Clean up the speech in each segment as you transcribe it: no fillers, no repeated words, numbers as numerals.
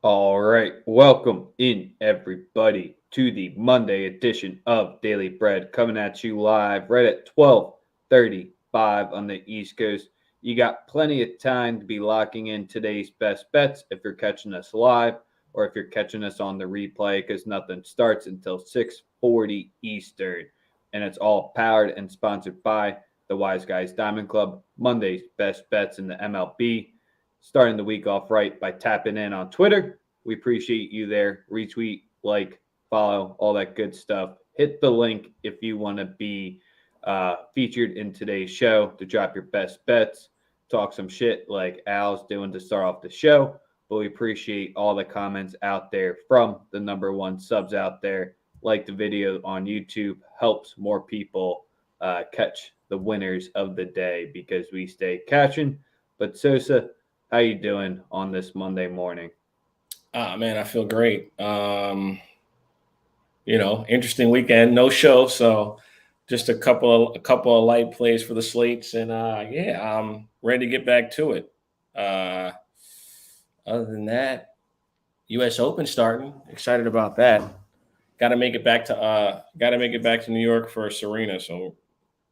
All right, welcome in everybody to the Monday edition of Daily Bread, coming at you live right at 12:35 on the East Coast. You got plenty of time to be locking in today's best bets if you're catching us live or if you're catching us on the replay, because nothing starts until 6:40 Eastern, and it's all powered and sponsored by the Wise Guys Diamond Club. Monday's best bets in the MLB, starting the week off right by tapping in on Twitter. We appreciate you there. Retweet, like, follow, all that good stuff. Hit the link if you want to be featured in today's show to drop your best bets, talk some shit like Al's doing to start off the show. But we appreciate all the comments out there from the number one subs out there. Like the video on YouTube, helps more people catch the winners of the day because we stay catching. But Sosa, how you doing on this Monday morning? Man, I feel great. Interesting weekend, no show, so just a couple of light plays for the slates, and I'm ready to get back to it. Other than that, U.S. Open starting. Excited about that. Got to make it back to New York for Serena. So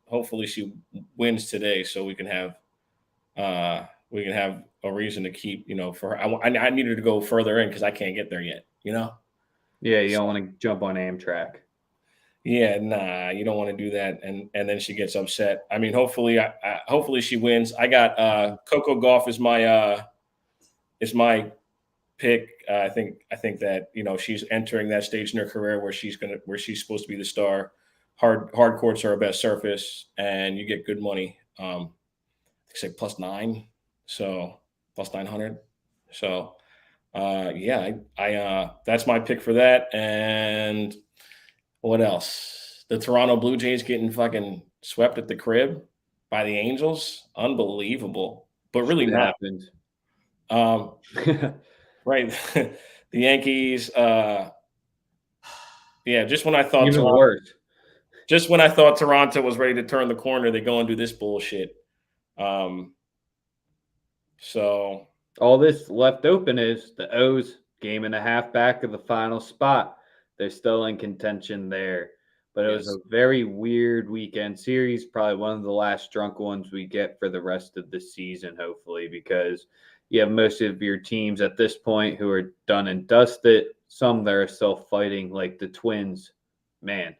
hopefully she wins today, so we can have a reason to keep, for her. I needed to go further in because I can't get there yet, Yeah, you don't want to jump on Amtrak. Yeah, nah, you don't want to do that, and then she gets upset. I mean, hopefully she wins. I got Coco Gauff is my pick. I think that she's entering that stage in her career where she's supposed to be the star. Hard courts are her best surface, and you get good money. I say +9, so +900. So I that's my pick for that. And what else? The Toronto Blue Jays getting fucking swept at the crib by the Angels. Unbelievable. But really not. Right. The Yankees, just when I thought even worse. Just when I thought Toronto was ready to turn the corner, they go and do this bullshit. So all this left open is the O's game and a half back of the final spot. They're still in contention there. But it was a very weird weekend series, probably one of the last drunk ones we get for the rest of the season, hopefully, because you have most of your teams at this point who are done and dusted. Some that are still fighting, like the Twins. Man,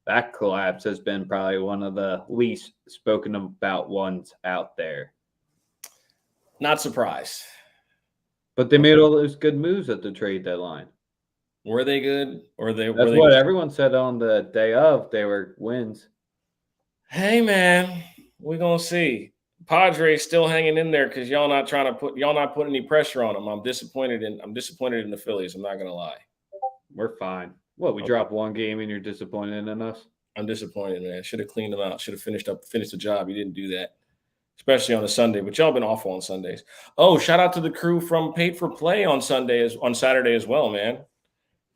that collapse has been probably one of the least spoken about ones out there. Not surprised. But they made all those good moves at the trade deadline. Were they good? Or That's what everyone said on the day of. They were wins. Hey, man, we're going to see. Padres still hanging in there because y'all not putting any pressure on them. I'm disappointed in the Phillies. I'm not going to lie. We're fine. What, we dropped one game and you're disappointed in us? I'm disappointed, man. Should have cleaned them out. Should have finished the job. You didn't do that, especially on a Sunday. But y'all been awful on Sundays. Oh, shout out to the crew from Paid for Play on Saturday as well, man.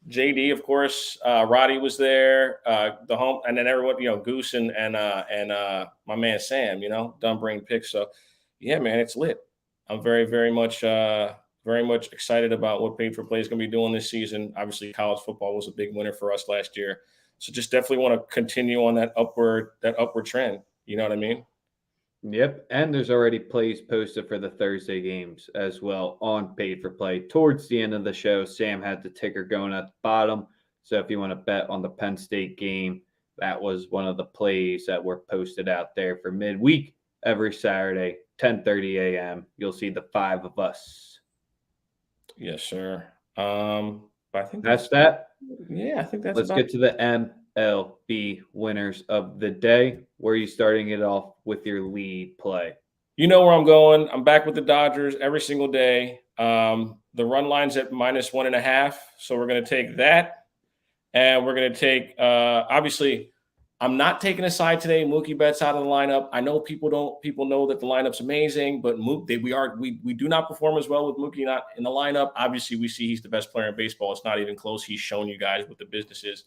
JD, of course, Roddy was there, the home, and then everyone, Goose and my man Sam, done bring picks. So, yeah, man, it's lit. I'm very, very much excited about what Paid for Play is going to be doing this season. Obviously, college football was a big winner for us last year, so just definitely want to continue on that upward trend. You know what I mean? Yep, and there's already plays posted for the Thursday games as well on Paid for Play. Towards the end of the show, Sam had the ticker going at the bottom. So if you want to bet on the Penn State game, that was one of the plays that were posted out there for midweek every Saturday, 10:30 a.m. You'll see the five of us. Yes, sir. But I think that's that. Yeah, I think that's. Let's get to the MLB winners of the day. Where are you starting it off with your lead play? You know where I'm going. I'm back with the Dodgers every single day. The run line's at -1.5, so we're going to take that, and we're going to take. Obviously, I'm not taking a side today. Mookie Betts out of the lineup. I know people know that the lineup's amazing, but we do not perform as well with Mookie not in the lineup. Obviously, we see he's the best player in baseball. It's not even close. He's shown you guys what the business is.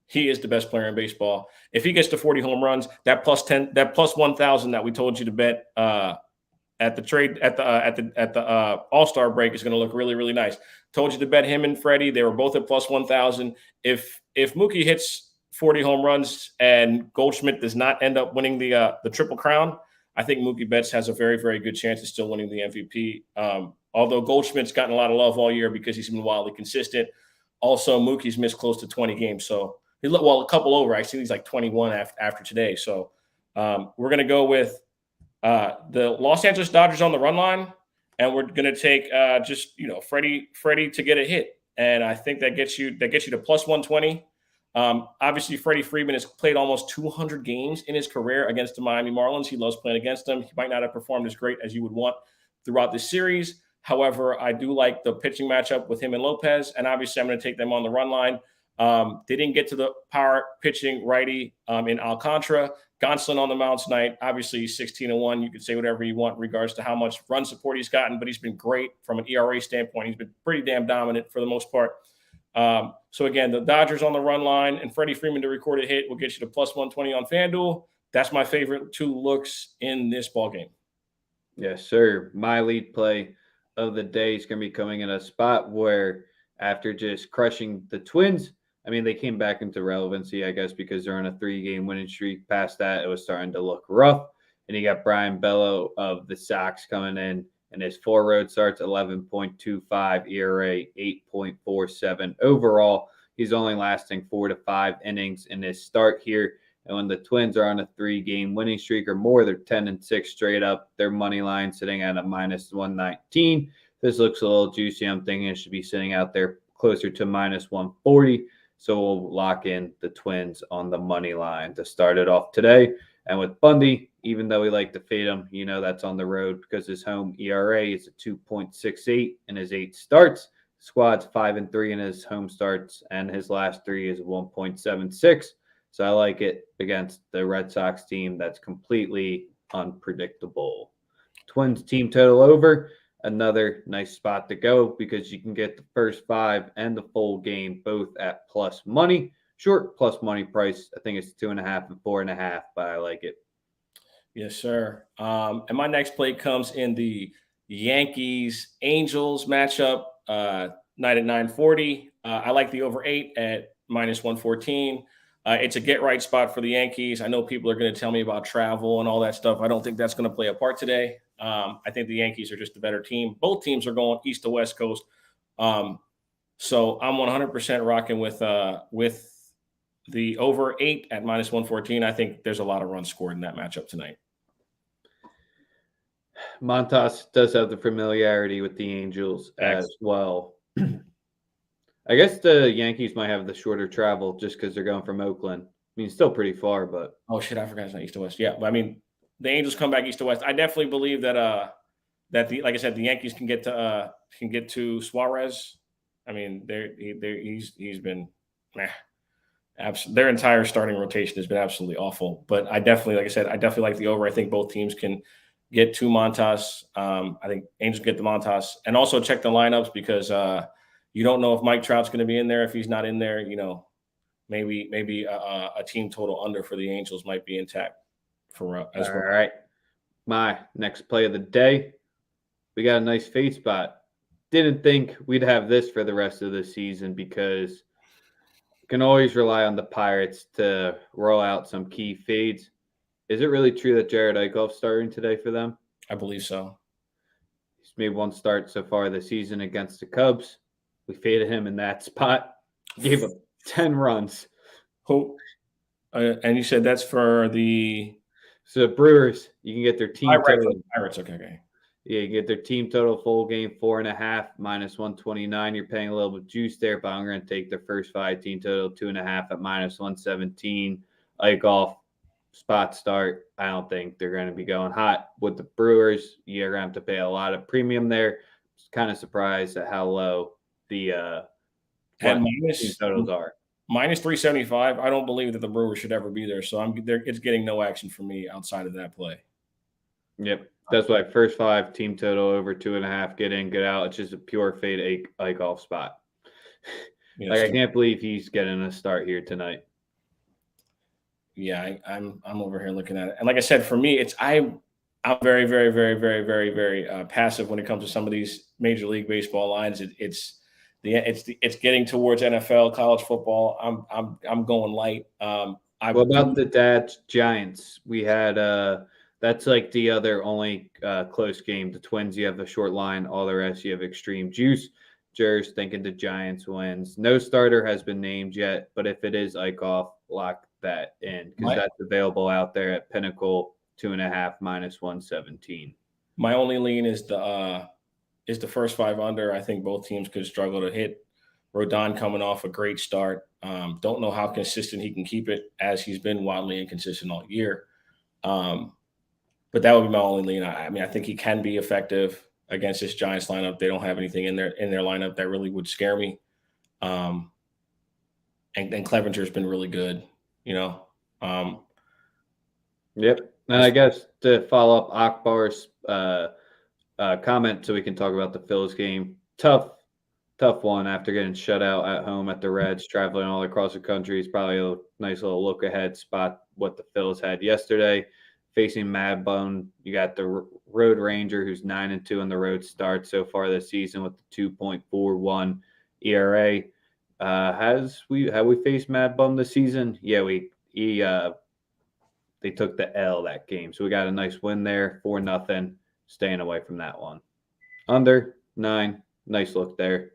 He is the best player in baseball. If he gets to 40 home runs, that plus 10, that plus 1,000 that we told you to bet at the All-Star break is going to look really, really nice. Told you to bet him and Freddie. They were both at plus 1,000. If Mookie hits 40 home runs and Goldschmidt does not end up winning the Triple Crown, I think Mookie Betts has a very, very good chance of still winning the MVP. Although Goldschmidt's gotten a lot of love all year because he's been wildly consistent. Also, Mookie's missed close to 20 games. So, a couple over. I see he's like 21 after today. So, we're going to go with the Los Angeles Dodgers on the run line, and we're going to take Freddie to get a hit. And I think that gets you to plus 120. Obviously, Freddie Freeman has played almost 200 games in his career against the Miami Marlins. He loves playing against them. He might not have performed as great as you would want throughout this series. However, I do like the pitching matchup with him and Lopez, and obviously I'm going to take them on the run line. They didn't get to the power pitching righty in Alcantara. Gonsolin on the mound tonight. Obviously, he's 16-1. You can say whatever you want in regards to how much run support he's gotten, but he's been great from an ERA standpoint. He's been pretty damn dominant for the most part. So again, the Dodgers on the run line and Freddie Freeman to record a hit will get you to plus 120 on FanDuel. That's my favorite two looks in this ball game. Yes, sir. My lead play of the day is going to be coming in a spot where after just crushing the Twins, I mean, they came back into relevancy, I guess, because they're on a 3-game winning streak. Past that, it was starting to look rough. And you got Brian Bello of the Sox coming in, and his 4 road starts, 11.25 ERA, 8.47 overall. He's only lasting 4 to 5 innings in his start here. And when the Twins are on a 3-game winning streak or more, they're 10-6 straight up. Their money line sitting at a minus 119. This looks a little juicy. I'm thinking it should be sitting out there closer to minus 140. So we'll lock in the Twins on the money line to start it off today. And with Bundy, even though we like to fade him, that's on the road because his home ERA is a 2.68 in his 8 starts. Squad's 5-3 in his home starts, and his last 3 is 1.76. So I like it against the Red Sox team that's completely unpredictable. Twins team total over. Another nice spot to go because you can get the first 5 and the full game both at plus money. Short plus money price. I think it's 2.5 and 4.5, but I like it. Yes, sir. And my next play comes in the Yankees-Angels matchup, night at 9:40. I like the over 8 at minus 114. It's a get-right spot for the Yankees. I know people are going to tell me about travel and all that stuff. I don't think that's going to play a part today. I think the Yankees are just a better team. Both teams are going east to west coast. So I'm 100% rocking with the over 8 at minus 114. I think there's a lot of runs scored in that matchup tonight. Montas does have the familiarity with the Angels as well. I guess the Yankees might have the shorter travel just because they're going from Oakland. I mean, still pretty far, but oh shit, I forgot it's not east to west. Yeah, but I mean, the Angels come back east to west. I definitely believe that like I said, the Yankees can get to Suarez. I mean, he's been their entire starting rotation has been absolutely awful. But I definitely, like I said, like the over. I think both teams can get to Montas. I think Angels get the Montas, and also check the lineups because you don't know if Mike Trout's going to be in there. If he's not in there, maybe a team total under for the Angels might be intact for as well. All right. My next play of the day, we got a nice fade spot. Didn't think we'd have this for the rest of the season because you can always rely on the Pirates to roll out some key fades. Is it really true that Jared Eichhoff's starting today for them? I believe so. He's made 1 start so far this season against the Cubs. We faded him in that spot. Gave him 10 runs. And you said that's for the Brewers. You can get their team total. Pirates. Okay. Yeah, you can get their team total full game 4.5 minus 129. You're paying a little bit of juice there, but I'm going to take their first 5 team total 2.5 at minus 117. Eichhoff spot start. I don't think they're going to be going hot with the Brewers. You're going to have to pay a lot of premium there. Just kind of surprised at how low the team totals are. Minus 375. I don't believe that the Brewers should ever be there. So it's getting no action for me outside of that play. Yep. That's why first 5 team total over 2.5. Get in, get out. It's just a pure fade Eichhoff spot. Yes. I can't believe he's getting a start here tonight. Yeah, I'm over here looking at it, and like I said, for me, I'm very, very, very, very, very, very passive when it comes to some of these Major League Baseball lines. It's getting towards NFL, college football. I'm going light. I What about do. the Dads Giants? We had that's like the other only close game. The Twins, you have the short line. All the rest, you have extreme juice. Jers thinking the Giants wins. No starter has been named yet, but if it is Eichhoff, lock that in because My that's available out there at Pinnacle 2.5 -117. my only lean is the first five under. I think both teams could struggle to hit. Rodon coming off a great start. Don't know how consistent he can keep it, as he's been wildly inconsistent all year. Um, but that would be my only lean. I mean, I think he can be effective against this Giants lineup. They don't have anything in their lineup that really would scare me. And Clevenger's been really good, you know. Yep. And I guess to follow up Akbar's comment so we can talk about the Phillies game. Tough one after getting shut out at home at the Reds, traveling all across the country. It's probably a nice little look ahead spot what the Phillies had yesterday. Facing Mad Bone, you got the Road Ranger, who's 9-2 on the road start so far this season with the 2.41 ERA. Have we faced Mad Bum this season? Yeah, they took the L that game, so we got a nice win there, 4-0. Staying away from that one. Under 9, nice look there.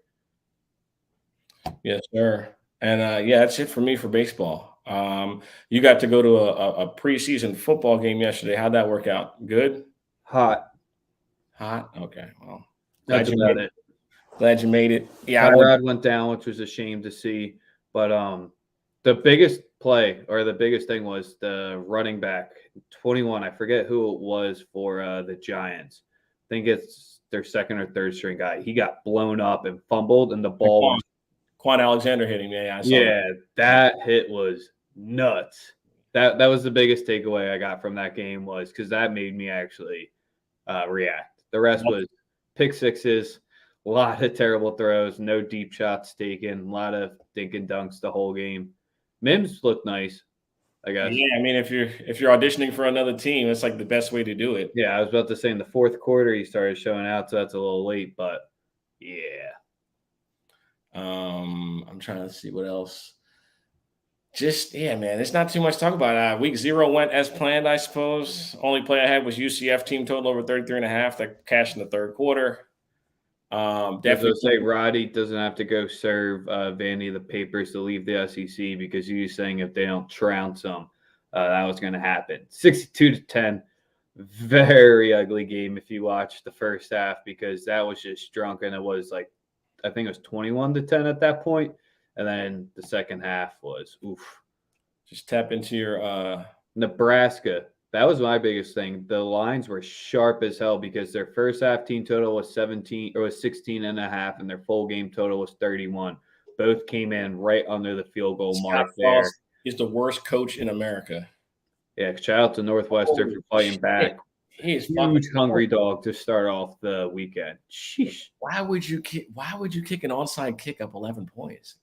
Yes, sir. And yeah, that's it for me for baseball. You got to go to a preseason football game yesterday. How'd that work out? Good? Hot. Okay. Well, That's about it. Glad you made it. Yeah, Tyrod went down, which was a shame to see. But the biggest play or the biggest thing was the running back 21. I forget who it was for the Giants. I think it's their second or third string guy. He got blown up and fumbled, and the ball. Quan Alexander hitting me. Yeah, I saw that hit was nuts. That was the biggest takeaway I got from that game was because that made me actually react. The rest was pick sixes, a lot of terrible throws, no deep shots taken, a lot of dink and dunks the whole game. Mims looked nice, I guess. Yeah, I mean, if you're auditioning for another team, it's like the best way to do it. Yeah, I was about to say in the fourth quarter he started showing out, so that's a little late, but yeah. I'm trying to see what else. Just man, there's not too much to talk about. Week 0 went as planned, I suppose. Only play I had was UCF team total over 33.5. That cashed in the third quarter. Definitely say Roddy doesn't have to go serve Vandy the papers to leave the SEC because he was saying if they don't trounce them, that was going to happen. 62-10, very ugly game if you watch the first half because that was just drunk and it was like I think it was 21-10 at that point, and then the second half was oof. Just tap into your Nebraska. That was my biggest thing. The lines were sharp as hell because their first half team total was 16.5, and their full game total was 31. Both came in right under the field goal mark there. He's the worst coach in America. Yeah, shout out to Northwestern for fighting back. He's huge hungry dog to start off the weekend. Sheesh. Why would you kick an onside kick up 11 points?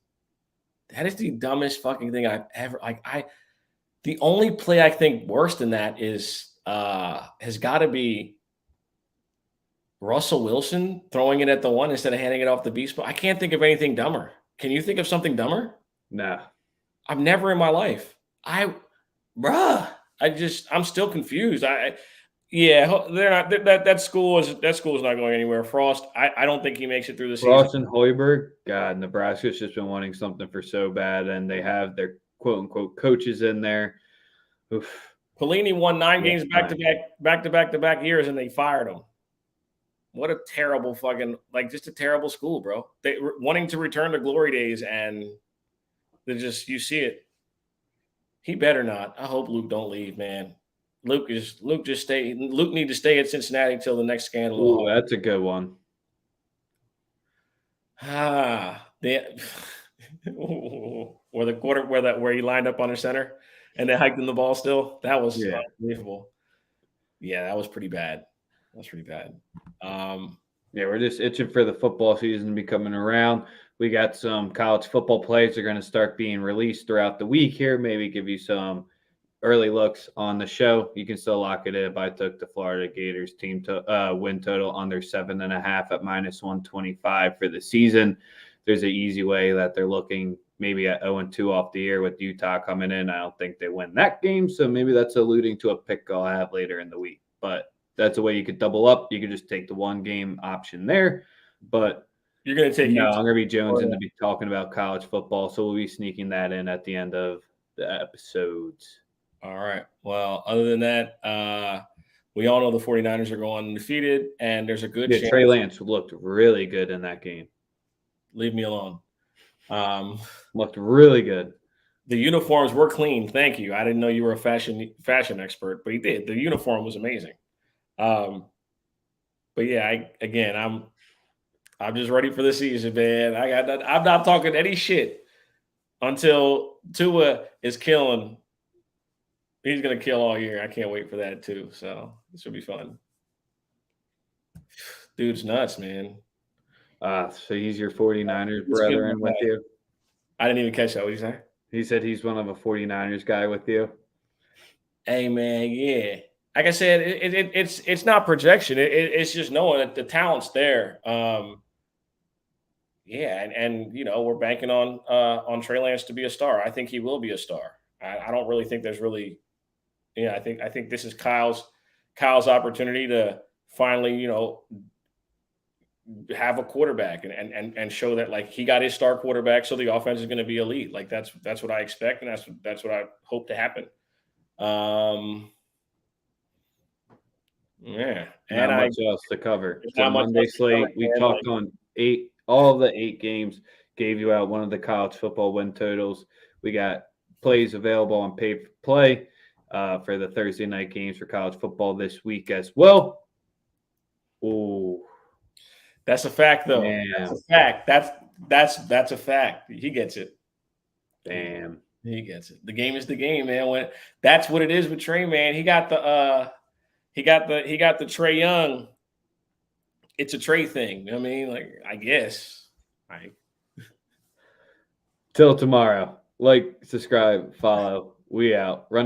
That is the dumbest fucking thing I've ever the only play I think worse than that is has got to be Russell Wilson throwing it at the one instead of handing it off the beast. But I can't think of anything dumber. Can you think of something dumber? Nah. I've never in my life. I'm still confused. They're not. That school is not going anywhere. Frost, I don't think he makes it through the season. Frost and Hoiberg, God, Nebraska's just been wanting something for so bad, and they have their quote unquote coaches in there. Oof. Pelini won 9 games back to back years, and they fired him. What a terrible fucking just a terrible school, bro. They wanting to return to glory days, and they just you see it. He better not. I hope Luke don't leave, man. Luke need to stay at Cincinnati until the next scandal. Ooh, that's a good one. Or the quarter where he lined up on the center and they hiked in the ball still. That was unbelievable. Yeah, that was pretty bad. We're just itching for the football season to be coming around. We got some college football plays that are going to start being released throughout the week here. Maybe give you some early looks on the show, you can still lock it in. I took the Florida Gators team to win total under 7.5 at -125 for the season. There's an easy way that they're looking maybe at 0-2 off the year with Utah coming in. I don't think they win that game, so maybe that's alluding to a pick I'll have later in the week. But that's a way you could double up. You could just take the one game option there. But You're going to take no, Utah. I'm going to be Jones and to be talking about college football, so we'll be sneaking that in at the end of the episodes. All right. Well, other than that, we all know the 49ers are going undefeated, and there's a good chance. Trey Lance looked really good in that game. Leave me alone. Looked really good. The uniforms were clean. Thank you. I didn't know you were a fashion expert, but he did. The uniform was amazing. But yeah, I'm just ready for the season, man. I'm not talking any shit until Tua is killing. He's gonna kill all year. I can't wait for that too. So this will be fun. Dude's nuts, man. So he's your 49ers brethren with you? I didn't even catch that. What did you say? He said he's one of a 49ers guy with you. Hey, man, yeah. Like I said, it's not projection. It's just knowing that the talent's there. Yeah, and we're banking on Trey Lance to be a star. I think he will be a star. I don't really think there's really, I think this is Kyle's opportunity to finally, have a quarterback and show that like he got his star quarterback, so the offense is going to be elite. Like that's what I expect, and that's what I hope to happen. Yeah, and not much else to cover. So Monday slate, we talked on all of the 8 games, gave you out one of the college football win totals. We got plays available on Paid for Play for the Thursday night games for college football this week as well. Ooh. That's a fact, though. Damn. That's a fact. That's a fact. He gets it. Damn. He gets it. The game is the game, man. That's what it is with Trey, man. He got the Trey Young. It's a Trey thing. I mean, like, I guess. Right. Till tomorrow. Like, subscribe, follow. We out. Run.